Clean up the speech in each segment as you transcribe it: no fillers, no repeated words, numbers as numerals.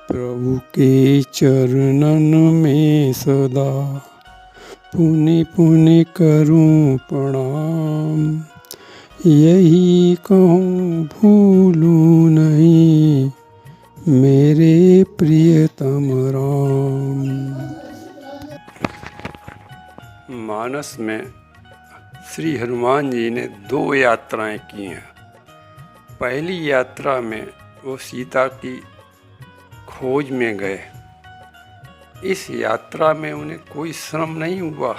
प्रभु के चरणन में सदा पुनि पुनि करूं प्रणाम। यही कहूँ भूलूं नहीं मेरे प्रियतम राम। मानस में श्री हनुमान जी ने 2 यात्राएं की हैं। पहली यात्रा में वो सीता की खोज में गए। इस यात्रा में उन्हें कोई श्रम नहीं हुआ।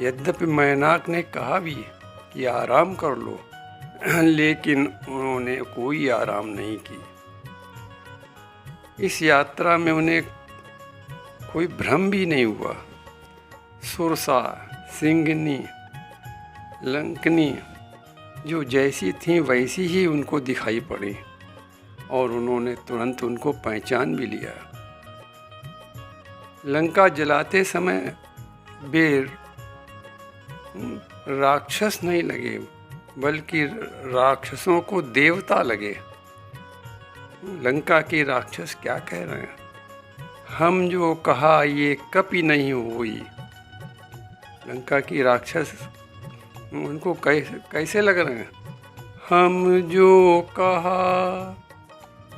यद्यपि मैनाक ने कहा भी कि आराम कर लो, लेकिन उन्होंने कोई आराम नहीं की। इस यात्रा में उन्हें कोई भ्रम भी नहीं हुआ। सुरसा, सिंगनी, लंकनी जो जैसी थीं वैसी ही उनको दिखाई पड़ी और उन्होंने तुरंत उनको पहचान भी लिया। लंका जलाते समय वे राक्षस नहीं लगे, बल्कि राक्षसों को देवता लगे। लंका के राक्षस क्या कह रहे हैं? हम जो कहा ये कभी नहीं हुई। लंका की राक्षस उनको कैसे लग रहे हैं? हम जो कहा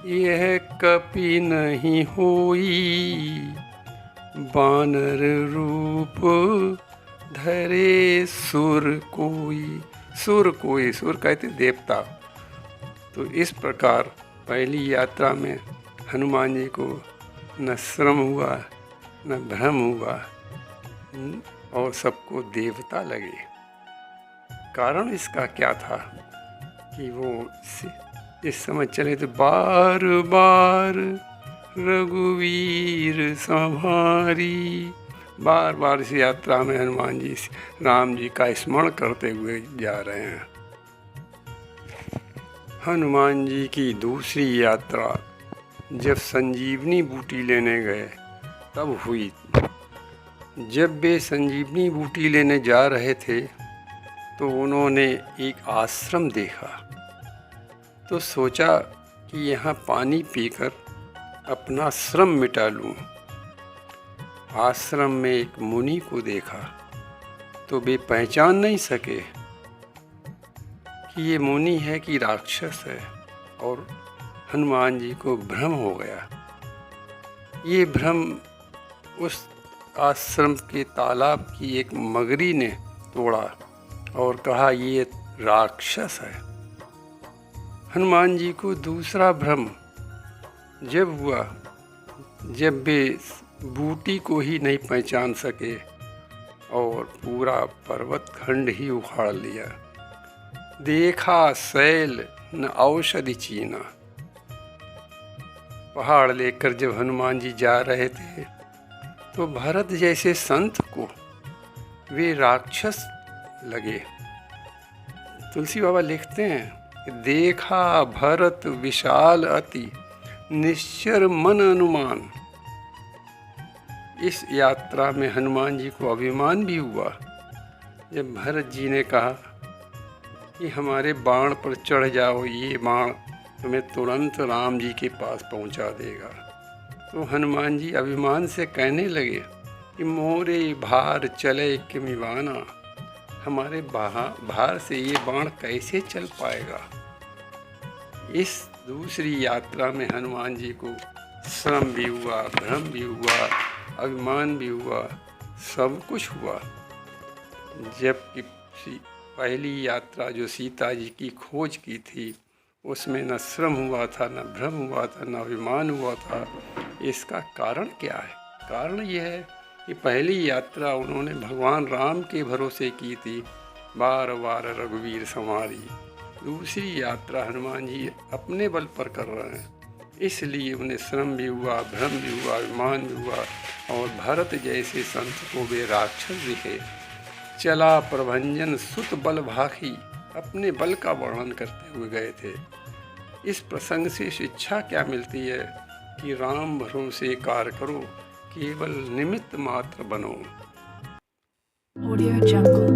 यह कभी नहीं हुई, बानर रूप धरे सुर कोई। सुर कोई, सुर कहते देवता। तो इस प्रकार पहली यात्रा में हनुमान जी को न श्रम हुआ न भ्रम हुआ और सबको देवता लगे। कारण इसका क्या था कि वो इस समय चले तो बार बार रघुवीर संभारी। बार बार इस यात्रा में हनुमान जी राम जी का स्मरण करते हुए जा रहे हैं। हनुमान जी की दूसरी यात्रा जब संजीवनी बूटी लेने गए तब हुई। जब वे संजीवनी बूटी लेने जा रहे थे तो उन्होंने एक आश्रम देखा, तो सोचा कि यहाँ पानी पीकर अपना श्रम मिटा लूँ। आश्रम में एक मुनि को देखा तो वे पहचान नहीं सके कि ये मुनि है कि राक्षस है, और हनुमान जी को भ्रम हो गया। ये भ्रम उस आश्रम के तालाब की एक मगरी ने तोड़ा और कहा ये राक्षस है। हनुमान जी को दूसरा भ्रम जब हुआ जब वे बूटी को ही नहीं पहचान सके और पूरा पर्वत खंड ही उखाड़ लिया। देखा शैल न औषधि चीना। पहाड़ लेकर जब हनुमान जी जा रहे थे तो भरत जैसे संत को वे राक्षस लगे। तुलसी बाबा लिखते हैं, देखा भरत विशाल अति निश्चर मन अनुमान। इस यात्रा में हनुमान जी को अभिमान भी हुआ जब भरत जी ने कहा कि हमारे बाण पर चढ़ जाओ, ये बाण तुम्हें तुरंत राम जी के पास पहुंचा देगा। तो हनुमान जी अभिमान से कहने लगे कि मोरे भार चले किमिवाना। हमारे भार से ये बाण कैसे चल पाएगा। इस दूसरी यात्रा में हनुमान जी को श्रम भी हुआ, भ्रम भी हुआ, अभिमान भी हुआ, सब कुछ हुआ। जबकि पहली यात्रा जो सीता जी की खोज की थी उसमें न श्रम हुआ था, न भ्रम हुआ था, न अभिमान हुआ था। इसका कारण क्या है? कारण यह है कि पहली यात्रा उन्होंने भगवान राम के भरोसे की थी, बार बार रघुवीर संवारी। दूसरी यात्रा हनुमान जी अपने बल पर कर रहे हैं, इसलिए उन्हें श्रम भी हुआ, भ्रम भी हुआ, अभिमान भी हुआ और भरत जैसे संत को वे राक्षस दिखे। चला प्रभंजन सुत बल भाखी, अपने बल का वर्णन करते हुए गए थे। इस प्रसंग से शिक्षा क्या मिलती है कि राम भरोसे कार्य करो, केवल निमित्त मात्र बनो। Audio Jungle.